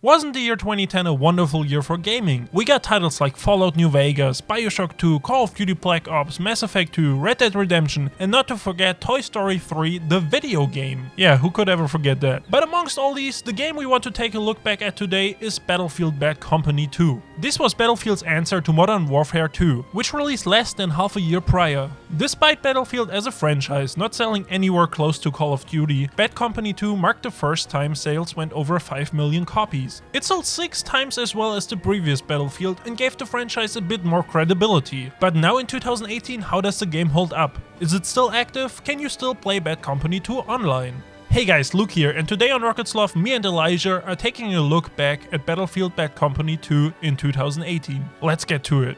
Wasn't the year 2010 a wonderful year for gaming? We got titles like Fallout New Vegas, Bioshock 2, Call of Duty Black Ops, Mass Effect 2, Red Dead Redemption, and not to forget Toy Story 3, the video game. Yeah, who could ever forget that? But amongst all these, the game we want to take a look back at today is Battlefield Bad Company 2. This was Battlefield's answer to Modern Warfare 2, which released less than half a year prior. Despite Battlefield as a franchise not selling anywhere close to Call of Duty, Bad Company 2 marked the first time sales went over 5 million copies. It sold 6 times as well as the previous Battlefield and gave the franchise a bit more credibility. But now in 2018, how does the game hold up? Is it still active? Can you still play Bad Company 2 online? Hey guys, Luke here, and today on Rocket Sloth, me and Elijah are taking a look back at Battlefield Bad Company 2 in 2018. Let's get to it.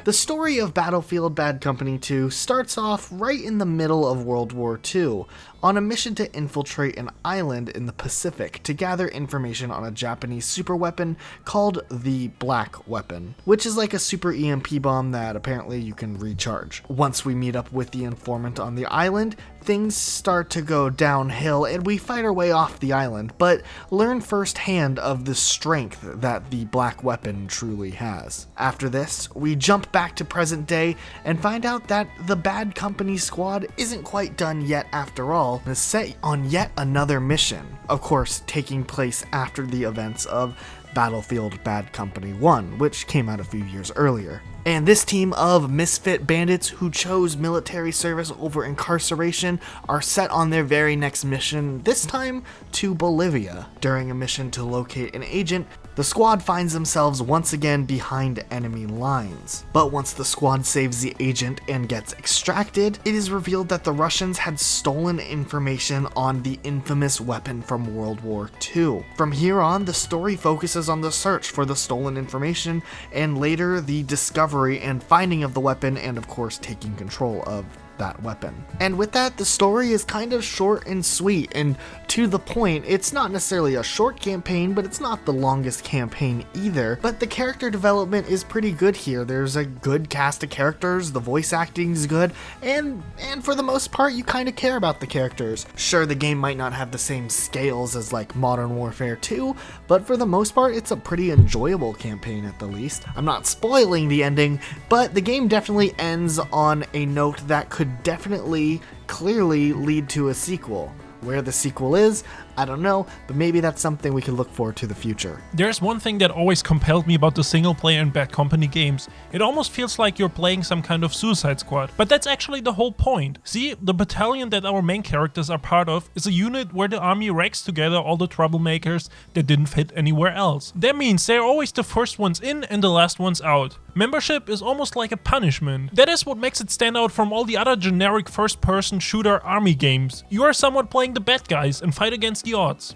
The story of Battlefield Bad Company 2 starts off right in the middle of World War II, on a mission to infiltrate an island in the Pacific to gather information on a Japanese superweapon called the Black Weapon, which is like a super EMP bomb that apparently you can recharge. Once we meet up with the informant on the island, things start to go downhill and we fight our way off the island, but learn firsthand of the strength that the Black Weapon truly has. After this, we jump back to present day and find out that the Bad Company squad isn't quite done yet after all, and is set on yet another mission, of course taking place after the events of Battlefield Bad Company 1, which came out a few years earlier. And this team of misfit bandits who chose military service over incarceration are set on their very next mission, this time to Bolivia. During a mission to locate an agent, the squad finds themselves once again behind enemy lines. But once the squad saves the agent and gets extracted, it is revealed that the Russians had stolen information on the infamous weapon from World War II. From here on, the story focuses on the search for the stolen information and later the discovery and finding of the weapon and of course taking control of that weapon. And with that, the story is kind of short and sweet and to the point. It's not necessarily a short campaign, but it's not the longest campaign either. But the character development is pretty good here. There's a good cast of characters, the voice acting is good, and for the most part, you kind of care about the characters. Sure, the game might not have the same scales as like Modern Warfare 2, but for the most part, it's a pretty enjoyable campaign at the least. I'm not spoiling the ending, but the game definitely ends on a note that could definitely, clearly lead to a sequel. Where the sequel is, I don't know, but maybe that's something we can look forward to the future. There's one thing that always compelled me about the single player in Bad Company games. It almost feels like you're playing some kind of Suicide Squad. But that's actually the whole point. See, the battalion that our main characters are part of is a unit where the army racks together all the troublemakers that didn't fit anywhere else. That means they're always the first ones in and the last ones out. Membership is almost like a punishment. That is what makes it stand out from all the other generic first-person shooter army games. You are somewhat playing the bad guys and fight against the odds.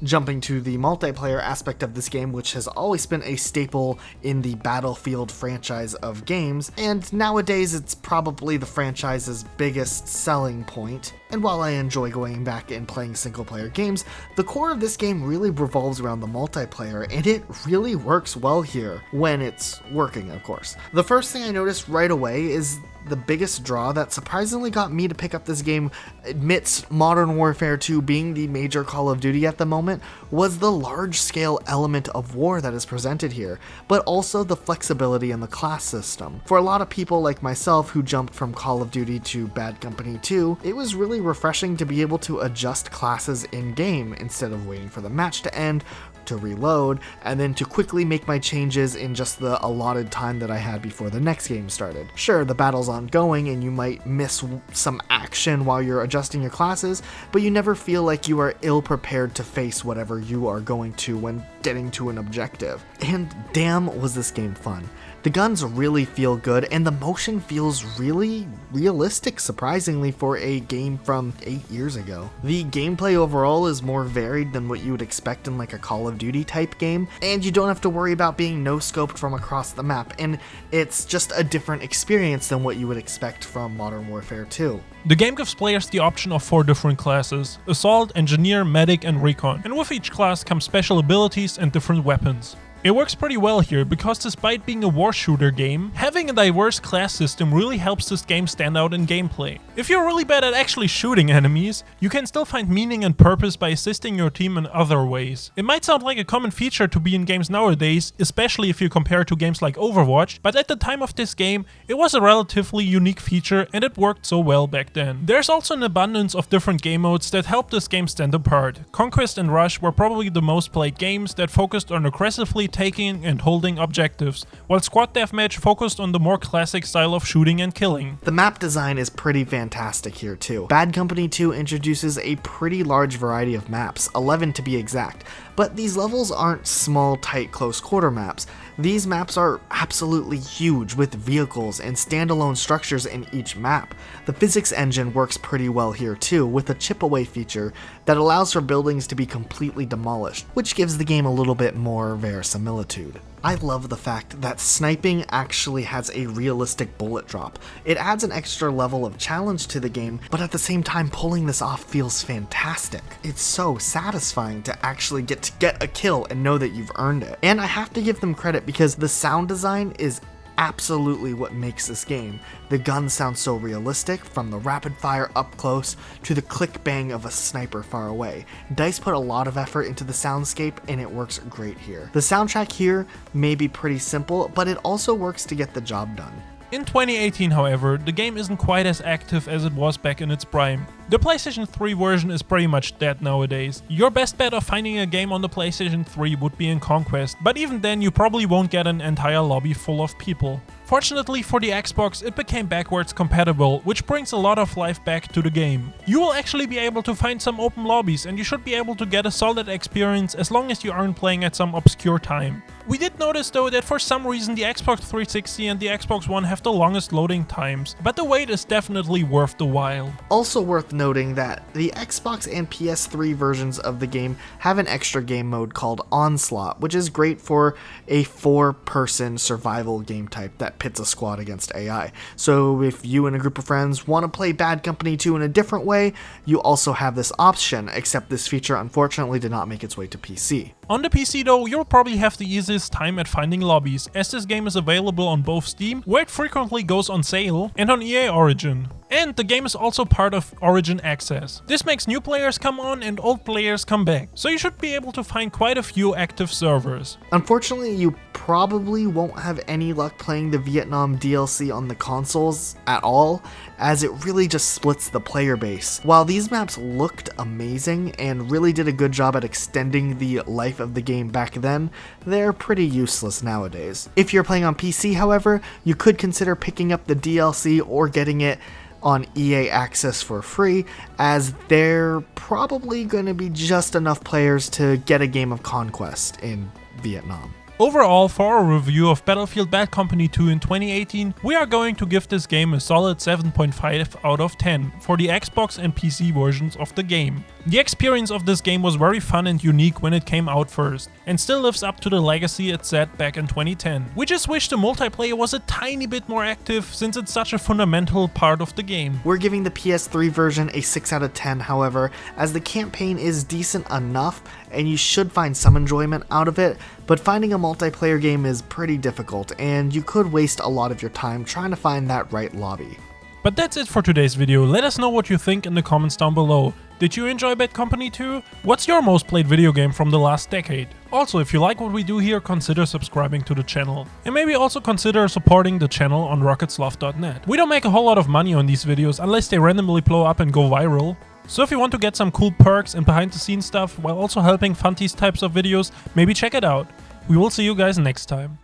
Jumping to the multiplayer aspect of this game, which has always been a staple in the Battlefield franchise of games, and nowadays it's probably the franchise's biggest selling point. And while I enjoy going back and playing single-player games, the core of this game really revolves around the multiplayer, and it really works well here, when it's working, of course. The first thing I noticed right away is the biggest draw that surprisingly got me to pick up this game amidst Modern Warfare 2 being the major Call of Duty at the moment was the large-scale element of war that is presented here, but also the flexibility in the class system. For a lot of people like myself who jumped from Call of Duty to Bad Company 2, it was really refreshing to be able to adjust classes in-game instead of waiting for the match to end, to reload, and then to quickly make my changes in just the allotted time that I had before the next game started. Sure, the battle's ongoing and you might miss some action while you're adjusting your classes, but you never feel like you are ill-prepared to face whatever you are going to when getting to an objective. And damn, was this game fun. The guns really feel good, and the motion feels really realistic, surprisingly, for a game from 8 years ago. The gameplay overall is more varied than what you would expect in like a Call of Duty type game, and you don't have to worry about being no-scoped from across the map, and it's just a different experience than what you would expect from Modern Warfare 2. The game gives players the option of 4 different classes: Assault, Engineer, Medic, and Recon, and with each class come special abilities and different weapons. It works pretty well here because despite being a war shooter game, having a diverse class system really helps this game stand out in gameplay. If you're really bad at actually shooting enemies, you can still find meaning and purpose by assisting your team in other ways. It might sound like a common feature to be in games nowadays, especially if you compare to games like Overwatch, but at the time of this game, it was a relatively unique feature and it worked so well back then. There's also an abundance of different game modes that help this game stand apart. Conquest and Rush were probably the most played games that focused on aggressively taking and holding objectives, while Squad Deathmatch focused on the more classic style of shooting and killing. The map design is pretty fantastic here too. Bad Company 2 introduces a pretty large variety of maps, 11 to be exact, but these levels aren't small, tight, close quarter maps. These maps are absolutely huge with vehicles and standalone structures in each map. The physics engine works pretty well here too, with a chip away feature that allows for buildings to be completely demolished, which gives the game a little bit more verisimilitude. I love the fact that sniping actually has a realistic bullet drop. It adds an extra level of challenge to the game, but at the same time pulling this off feels fantastic. It's so satisfying to actually get a kill and know that you've earned it. And I have to give them credit because the sound design is absolutely what makes this game. The guns sound so realistic, from the rapid fire up close to the click bang of a sniper far away. DICE put a lot of effort into the soundscape and it works great here. The soundtrack here may be pretty simple, but it also works to get the job done. In 2018, however, the game isn't quite as active as it was back in its prime. The PlayStation 3 version is pretty much dead nowadays. Your best bet of finding a game on the PlayStation 3 would be in Conquest, but even then you probably won't get an entire lobby full of people. Fortunately for the Xbox, it became backwards compatible, which brings a lot of life back to the game. You will actually be able to find some open lobbies and you should be able to get a solid experience as long as you aren't playing at some obscure time. We did notice though that for some reason the Xbox 360 and the Xbox One have the longest loading times, but the wait is definitely worth the while. Also worth noting that the Xbox and PS3 versions of the game have an extra game mode called Onslaught, which is great for a 4-person survival game type that pits a squad against AI. So if you and a group of friends want to play Bad Company 2 in a different way, you also have this option, except this feature unfortunately did not make its way to PC. On the PC though, you'll probably have the easiest time at finding lobbies, as this game is available on both Steam, where it frequently goes on sale, and on EA Origin. And the game is also part of Origin Access. This makes new players come on and old players come back, so you should be able to find quite a few active servers. Unfortunately, you probably won't have any luck playing the Vietnam DLC on the consoles at all, as it really just splits the player base. While these maps looked amazing and really did a good job at extending the life of the game back then, they're pretty useless nowadays. If you're playing on PC, however, you could consider picking up the DLC or getting it on EA Access for free, as they're probably going to be just enough players to get a game of Conquest in Vietnam. Overall, for our review of Battlefield Bad Company 2 in 2018, we are going to give this game a solid 7.5 out of 10 for the Xbox and PC versions of the game. The experience of this game was very fun and unique when it came out first, and still lives up to the legacy it set back in 2010. We just wish the multiplayer was a tiny bit more active, since it's such a fundamental part of the game. We're giving the PS3 version a 6 out of 10, however, as the campaign is decent enough and you should find some enjoyment out of it, but finding a multiplayer game is pretty difficult and you could waste a lot of your time trying to find that right lobby. But that's it for today's video. Let us know what you think in the comments down below. Did you enjoy Bad Company 2? What's your most played video game from the last decade? Also, if you like what we do here, consider subscribing to the channel. And maybe also consider supporting the channel on rocketsloth.net. We don't make a whole lot of money on these videos unless they randomly blow up and go viral. So if you want to get some cool perks and behind the scenes stuff while also helping fund these types of videos, maybe check it out. We will see you guys next time.